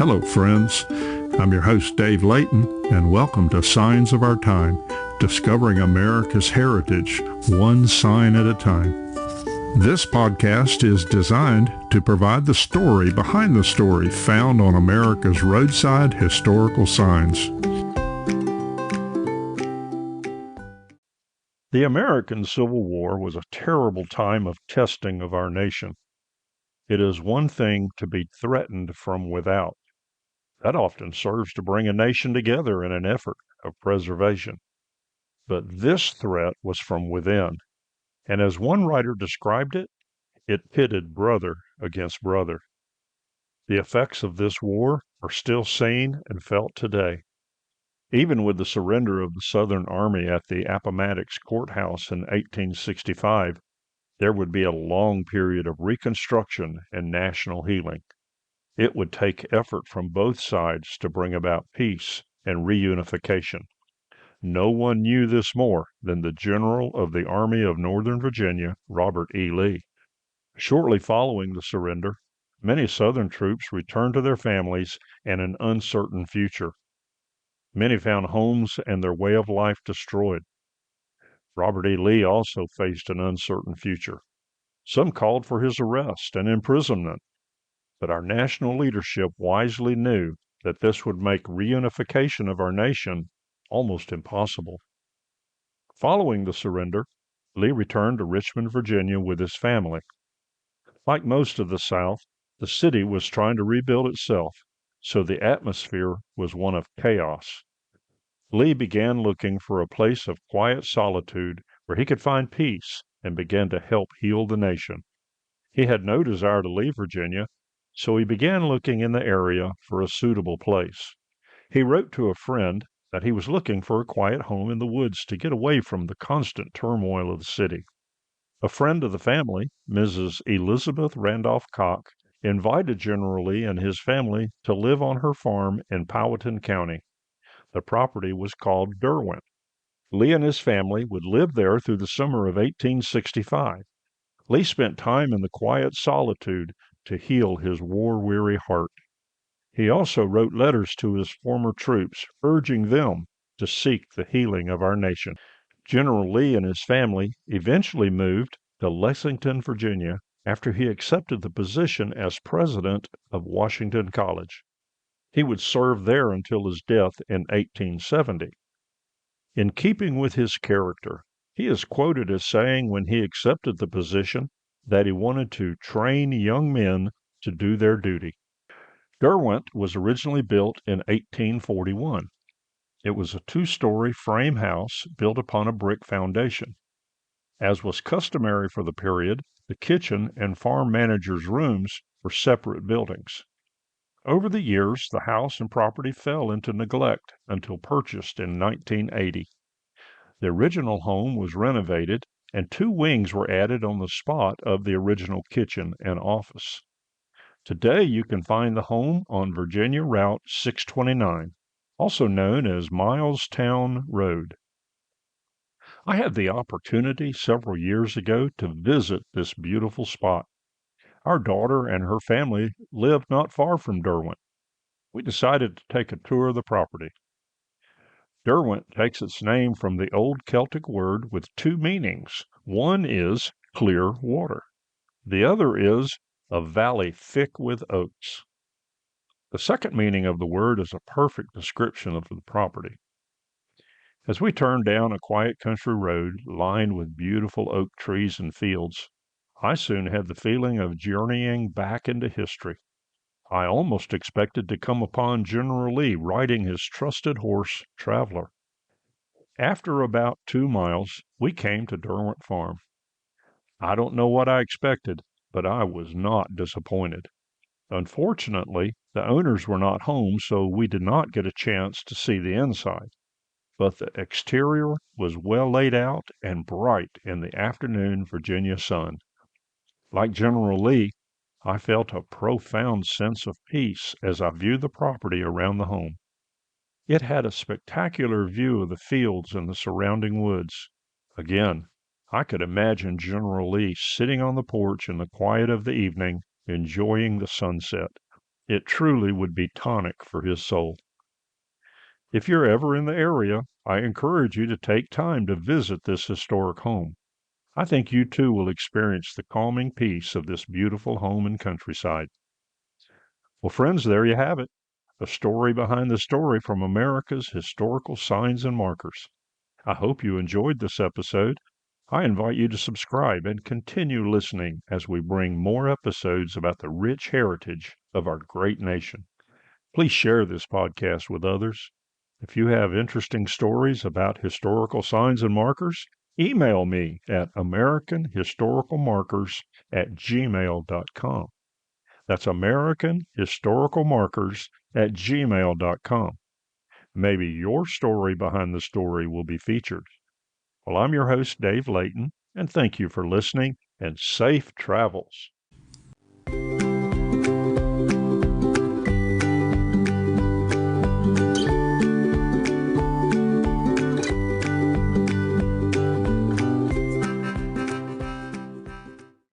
Hello, friends. I'm your host, Dave Layton, and welcome to Signs of Our Time, discovering America's heritage, one sign at a time. This podcast is designed to provide the story behind the story found on America's roadside historical signs. The American Civil War was a terrible time of testing of our nation. It is one thing to be threatened from without. That often serves to bring a nation together in an effort of preservation. But this threat was from within, and as one writer described it, it pitted brother against brother. The effects of this war are still seen and felt today. Even with the surrender of the Southern Army at the Appomattox Courthouse in 1865, there would be a long period of reconstruction and national healing. It would take effort from both sides to bring about peace and reunification. No one knew this more than the General of the Army of Northern Virginia, Robert E. Lee. Shortly following the surrender, many Southern troops returned to their families and an uncertain future. Many found homes and their way of life destroyed. Robert E. Lee also faced an uncertain future. Some called for his arrest and imprisonment, but our national leadership wisely knew that this would make reunification of our nation almost impossible. Following the surrender, Lee returned to Richmond, Virginia with his family. Like most of the South, the city was trying to rebuild itself, so the atmosphere was one of chaos. Lee began looking for a place of quiet solitude where he could find peace and began to help heal the nation. He had no desire to leave Virginia, so he began looking in the area for a suitable place. He wrote to a friend that he was looking for a quiet home in the woods to get away from the constant turmoil of the city. A friend of the family, Mrs. Elizabeth Randolph Cock, invited General Lee and his family to live on her farm in Powatan County. The property was called Derwent. Lee and his family would live there through the summer of 1865. Lee spent time in the quiet solitude to heal his war-weary heart. He also wrote letters to his former troops, urging them to seek the healing of our nation. General Lee and his family eventually moved to Lexington, Virginia, after he accepted the position as president of Washington College. He would serve there until his death in 1870. In keeping with his character, he is quoted as saying when he accepted the position that he wanted to train young men to do their duty. Derwent was originally built in 1841. It was a two-story frame house built upon a brick foundation. As was customary for the period, the kitchen and farm manager's rooms were separate buildings. Over the years, the house and property fell into neglect until purchased in 1980. The original home was renovated, and two wings were added on the spot of the original kitchen and office. Today, you can find the home on Virginia Route 629, also known as Milestown Road. I had the opportunity several years ago to visit this beautiful spot. Our daughter and her family lived not far from Derwent. We decided to take a tour of the property. Derwent takes its name from the old Celtic word with two meanings. One is clear water. The other is a valley thick with oaks. The second meaning of the word is a perfect description of the property. As we turned down a quiet country road lined with beautiful oak trees and fields, I soon had the feeling of journeying back into history. I almost expected to come upon General Lee riding his trusted horse, Traveler. After about 2 miles, we came to Derwent Farm. I don't know what I expected, but I was not disappointed. Unfortunately, the owners were not home, so we did not get a chance to see the inside. But the exterior was well laid out and bright in the afternoon Virginia sun. Like General Lee, I felt a profound sense of peace as I viewed the property around the home. It had a spectacular view of the fields and the surrounding woods. Again, I could imagine General Lee sitting on the porch in the quiet of the evening, enjoying the sunset. It truly would be tonic for his soul. If you're ever in the area, I encourage you to take time to visit this historic home. I think you too will experience the calming peace of this beautiful home and countryside. Well, friends, there you have it. A story behind the story from America's historical signs and markers. I hope you enjoyed this episode. I invite you to subscribe and continue listening as we bring more episodes about the rich heritage of our great nation. Please share this podcast with others. If you have interesting stories about historical signs and markers, email me at americanhistoricalmarkers@gmail.com. That's americanhistoricalmarkers@gmail.com. Maybe your story behind the story will be featured. Well, I'm your host, Dave Layton, and thank you for listening and safe travels.